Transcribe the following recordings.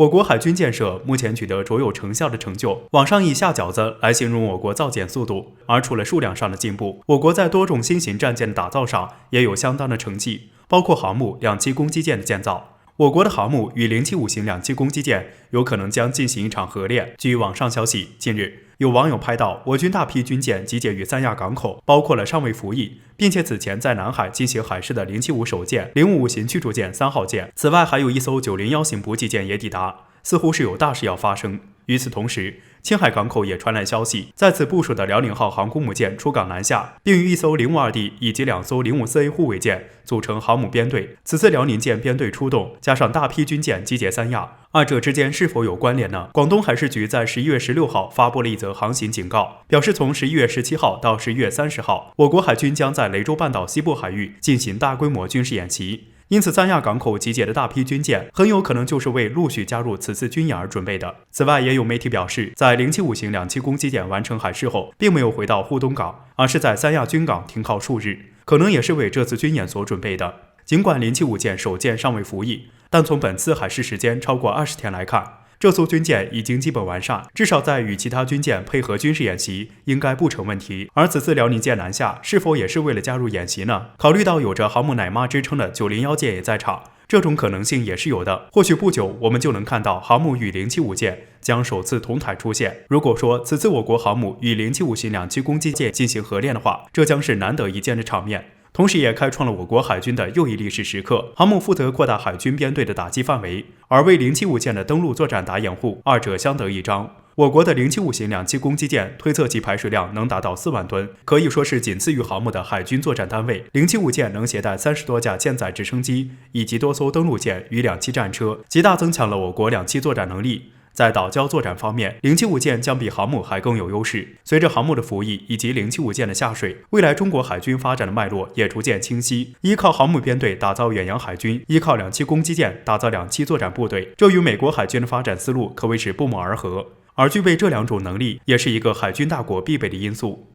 我国海军建设目前取得卓有成效的成就，网上以下饺子来形容我国造舰速度。而除了数量上的进步，我国在多种新型战舰的打造上也有相当的成绩，包括航母两栖攻击舰的建造。我国的航母与075型两栖攻击舰有可能将进行一场合练。据网上消息，近日有网友拍到我军大批军舰集结于三亚港口，包括了尚未服役，并且此前在南海进行海试的075首舰、055型驱逐舰3号舰。此外，还有一艘901型补给舰也抵达，似乎是有大事要发生。与此同时，青海港口也传来消息，在此部署的辽宁号航空母舰出港南下，并与一艘052D 以及2艘054A 护卫舰组成航母编队。此次辽宁舰编队出动，加上大批军舰集结三亚，二者之间是否有关联呢？广东海事局在11月16号发布了一则航行警告，表示从11月17号到11月30号，我国海军将在雷州半岛西部海域进行大规模军事演习。因此，三亚港口集结的大批军舰很有可能就是为陆续加入此次军演而准备的。此外，也有媒体表示，在075型两栖攻击舰完成海试后，并没有回到沪东港，而是在三亚军港停靠数日，可能也是为这次军演所准备的。尽管075舰首舰尚未服役，但从本次海试时间超过20天来看，这艘军舰已经基本完善，至少在与其他军舰配合军事演习应该不成问题。而此次辽宁舰南下是否也是为了加入演习呢？考虑到有着航母奶妈之称的901舰也在场，这种可能性也是有的。或许不久我们就能看到航母与075舰将首次同台出现。如果说此次我国航母与075型两栖攻击舰进行合练的话，这将是难得一见的场面。同时也开创了我国海军的又一历史时刻。航母负责扩大海军编队的打击范围，而为075舰的登陆作战打掩护，二者相得益彰。我国的075型两栖攻击舰推测其排水量能达到4万吨，可以说是仅次于航母的海军作战单位。075舰能携带30多架舰载直升机以及多艘登陆舰与2栖战车，极大增强了我国两栖作战能力。在岛礁作战方面，075舰将比航母还更有优势。随着航母的服役以及075舰的下水，未来中国海军发展的脉络也逐渐清晰。依靠航母编队打造远洋海军，依靠两栖攻击舰打造两栖作战部队，这与美国海军的发展思路可谓是不谋而合。而具备这两种能力，也是一个海军大国必备的因素。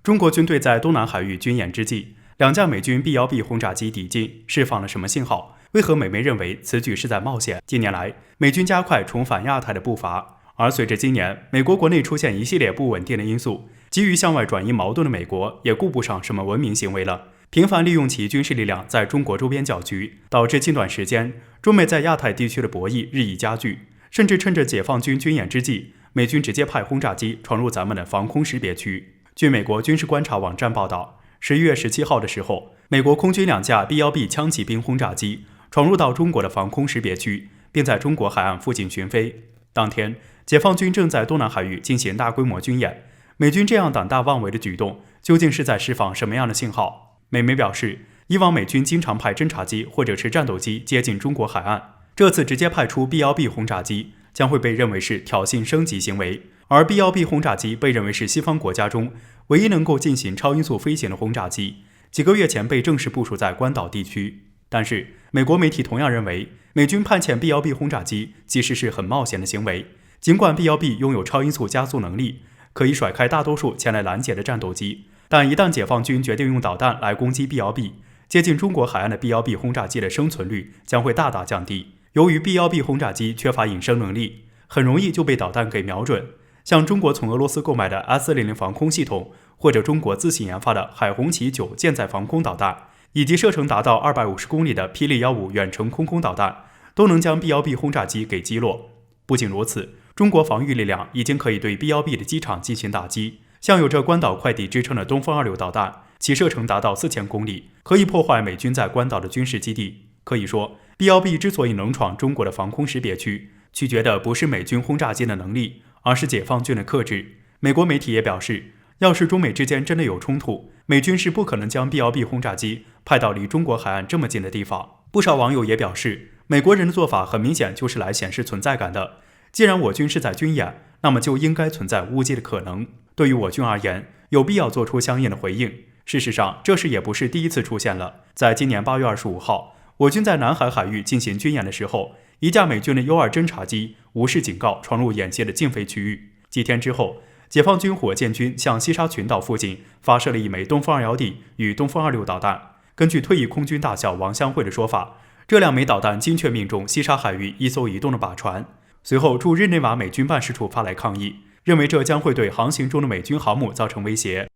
中国军队在东南海域军演之际，2架美军 B-1B 轰炸机抵近，释放了什么信号？为何美媒认为此举是在冒险？近年来，美军加快重返亚太的步伐，而随着今年美国国内出现一系列不稳定的因素，急于向外转移矛盾的美国也顾不上什么文明行为了，频繁利用其军事力量在中国周边搅局，导致近段时间中美在亚太地区的博弈日益加剧，甚至趁着解放军军演之际，美军直接派轰炸机闯入咱们的防空识别区。据美国军事观察网站报道，11月17号的时候，美国空军2架 B-1B 枪骑兵轰炸机闯入到中国的防空识别区，并在中国海岸附近巡飞。当天，解放军正在东南海域进行大规模军演，美军这样胆大妄为的举动，究竟是在释放什么样的信号？美媒表示，以往美军经常派侦察机或者是战斗机接近中国海岸，这次直接派出 B-1B 轰炸机，将会被认为是挑衅升级行为。而 B-1B 轰炸机被认为是西方国家中唯一能够进行超音速飞行的轰炸机，几个月前被正式部署在关岛地区。但是，美国媒体同样认为，美军派遣 B-1B 轰炸机其实是很冒险的行为。尽管 B-1B 拥有超音速加速能力，可以甩开大多数前来拦截的战斗机，但一旦解放军决定用导弹来攻击 B-1B， 接近中国海岸的 B-1B 轰炸机的生存率将会大大降低。由于 B-1B 轰炸机缺乏隐身能力，很容易就被导弹给瞄准。像中国从俄罗斯购买的 S-400 防空系统，或者中国自行研发的海红旗9舰载防空导弹，以及射程达到250公里的霹雳15远程空空导弹，都能将 B-1B 轰炸机给击落。不仅如此，中国防御力量已经可以对 B-1B 的机场进行打击。像有着关岛快递之称的东风26导弹，其射程达到4000公里，可以破坏美军在关岛的军事基地。可以说， B-1B 之所以能闯中国的防空识别区，取决的不是美军轰炸机的能力，而是解放军的克制。美国媒体也表示，要是中美之间真的有冲突，美军是不可能将 B-1B 轰炸机派到离中国海岸这么近的地方。不少网友也表示，美国人的做法很明显就是来显示存在感的。既然我军是在军演，那么就应该存在误击的可能。对于我军而言，有必要做出相应的回应。事实上，这事也不是第一次出现了。在今年8月25号，我军在南海海域进行军演的时候，一架美军的U-2侦察机无视警告闯入演习的禁飞区域。几天之后，解放军火箭军向西沙群岛附近发射了一枚东风21D与东风26导弹。根据退役空军大校王湘会的说法，这2枚导弹精确命中西沙海域一艘移动的靶船。随后驻日内瓦美军办事处发来抗议，认为这将会对航行中的美军航母造成威胁。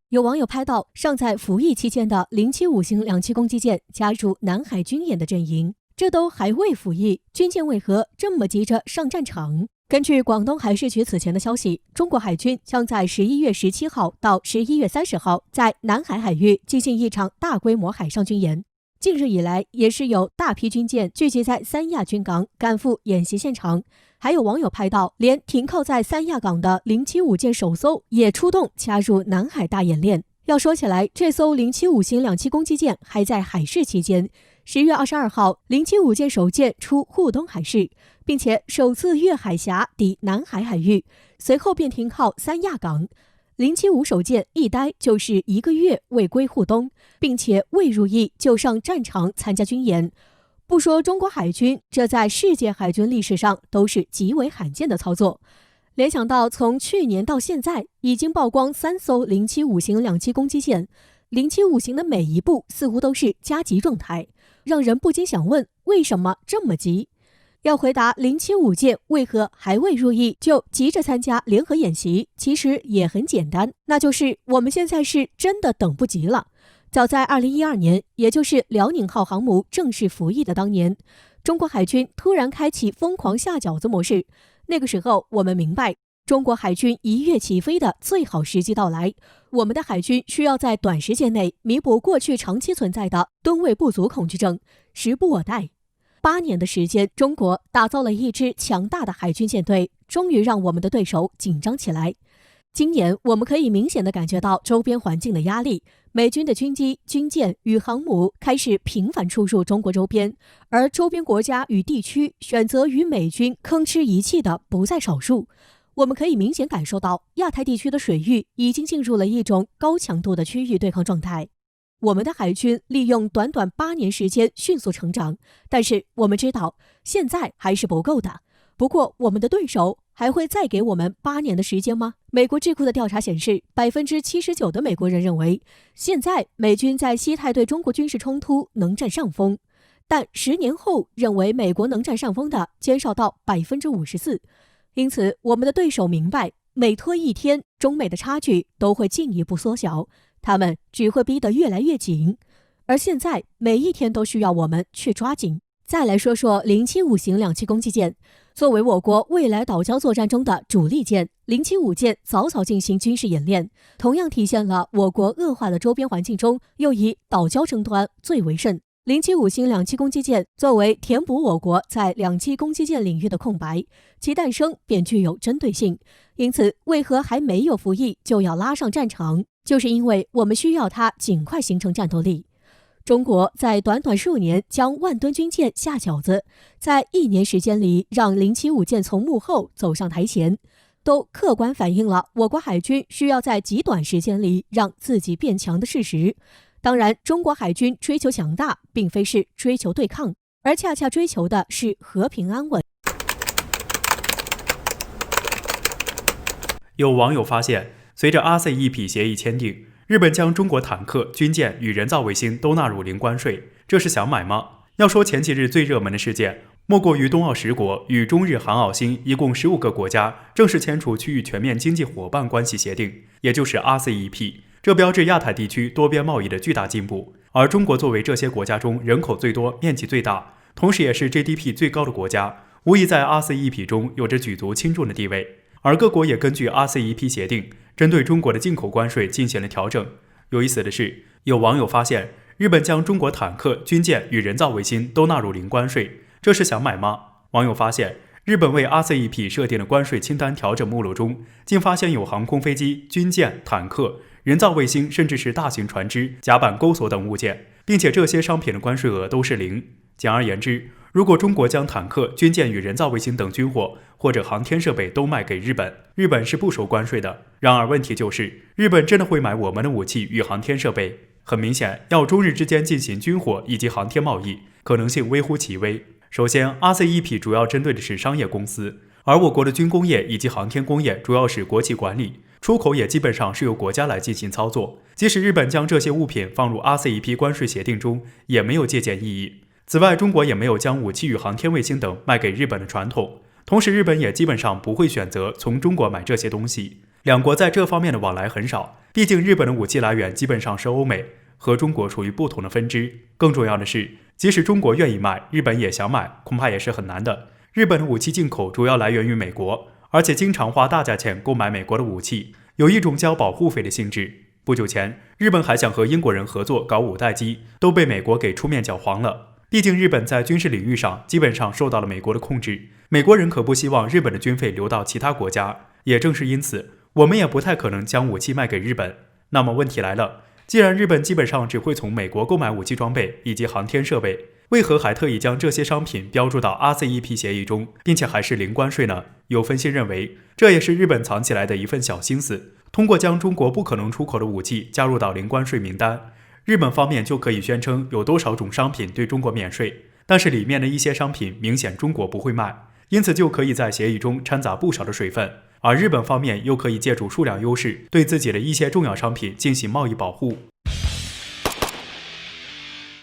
有网友拍到尚在服役期间的075型两栖攻击舰加入南海军演的阵营，这都还未服役，军舰为何这么急着上战场？根据广东海事局此前的消息，中国海军将在11月17号到11月30号在南海海域进行一场大规模海上军演。近日以来，也是有大批军舰聚集在三亚军港赶赴演习现场。还有网友拍到，连停靠在三亚港的075舰首艘也出动加入南海大演练。要说起来，这艘075型两栖攻击舰还在海试期间。10月22号，075舰首舰出沪东海试，并且首次越海峡抵南海海域，随后便停靠三亚港。075首舰一待就是1个月未归沪东，并且未入役就上战场参加军演。不说中国海军，这在世界海军历史上都是极为罕见的操作。联想到从去年到现在，已经曝光3艘075型两栖攻击舰，075型的每一步似乎都是加急状态，让人不禁想问，为什么这么急？要回答075舰为何还未入役就急着参加联合演习，其实也很简单，那就是我们现在是真的等不及了。早在2012年，也就是辽宁号航母正式服役的当年，中国海军突然开启疯狂下饺子模式。那个时候，我们明白，中国海军一跃起飞的最好时机到来。我们的海军需要在短时间内弥补过去长期存在的吨位不足恐惧症，时不我待。8年的时间，中国打造了一支强大的海军舰队，终于让我们的对手紧张起来。今年我们可以明显地感觉到周边环境的压力，美军的军机、军舰与航母开始频繁出入中国周边，而周边国家与地区选择与美军吭哧一气的不在少数。我们可以明显感受到，亚太地区的水域已经进入了一种高强度的区域对抗状态。我们的海军利用短短8年时间迅速成长，但是我们知道，现在还是不够的。不过，我们的对手还会再给我们8年的时间吗？美国智库的调查显示，79%的美国人认为，现在美军在西太对中国军事冲突能占上风，但10年后认为美国能占上风的减少到54%。因此，我们的对手明白，每拖一天，中美的差距都会进一步缩小，他们只会逼得越来越紧。而现在，每一天都需要我们去抓紧。再来说说075型两栖攻击舰，作为我国未来岛礁作战中的主力舰，075舰早早进行军事演练，同样体现了我国恶化的周边环境中，又以岛礁争端最为甚。075型两栖攻击舰作为填补我国在两栖攻击舰领域的空白，其诞生便具有针对性。因此，为何还没有服役就要拉上战场？就是因为我们需要它尽快形成战斗力。中国在短短数年将万吨军舰下饺子，在1年时间里让075舰从幕后走向台前，都客观反映了我国海军需要在极短时间里让自己变强的事实。当然，中国海军追求强大，并非是追求对抗，而恰恰追求的是和平安稳。有网友发现，随着 RCEP 协议签订，日本将中国坦克、军舰与人造卫星都纳入零关税，这是想买吗？要说前几日最热门的事件，莫过于冬奥10国与中日韩澳新一共15个国家正式签署区域全面经济伙伴关系协定，也就是 RCEP。这标志亚太地区多边贸易的巨大进步，而中国作为这些国家中人口最多、面积最大，同时也是 GDP 最高的国家，无疑在 RCEP 中有着举足轻重的地位。而各国也根据 RCEP 协定，针对中国的进口关税进行了调整。有意思的是，有网友发现，日本将中国坦克、军舰与人造卫星都纳入零关税，这是想买吗？网友发现，日本为 RCEP 设定的关税清单调整目录中，竟发现有航空飞机、军舰、坦克、人造卫星，甚至是大型船只、甲板钩索等物件，并且这些商品的关税额都是0。简而言之，如果中国将坦克、军舰与人造卫星等军火或者航天设备都卖给日本，日本是不收关税的。然而问题就是，日本真的会买我们的武器与航天设备？很明显，要中日之间进行军火以及航天贸易，可能性微乎其微。首先 ，RCEP 主要针对的是商业公司，而我国的军工业以及航天工业主要是国企管理，出口也基本上是由国家来进行操作。即使日本将这些物品放入 RCEP 关税协定中，也没有借鉴意义。此外，中国也没有将武器与航天卫星等卖给日本的传统，同时日本也基本上不会选择从中国买这些东西。两国在这方面的往来很少，毕竟日本的武器来源基本上是欧美，和中国处于不同的分支。更重要的是，即使中国愿意卖，日本也想买，恐怕也是很难的。日本的武器进口主要来源于美国，而且经常花大价钱购买美国的武器，有一种交保护费的性质。不久前，日本还想和英国人合作搞5代机，都被美国给出面搅黄了。毕竟日本在军事领域上基本上受到了美国的控制，美国人可不希望日本的军费流到其他国家。也正是因此，我们也不太可能将武器卖给日本。那么问题来了，既然日本基本上只会从美国购买武器装备以及航天设备，为何还特意将这些商品标注到 RCEP 协议中，并且还是零关税呢？有分析认为，这也是日本藏起来的一份小心思，通过将中国不可能出口的武器加入到零关税名单，日本方面就可以宣称有多少种商品对中国免税，但是里面的一些商品明显中国不会卖，因此就可以在协议中掺杂不少的水分，而日本方面又可以借助数量优势，对自己的一些重要商品进行贸易保护。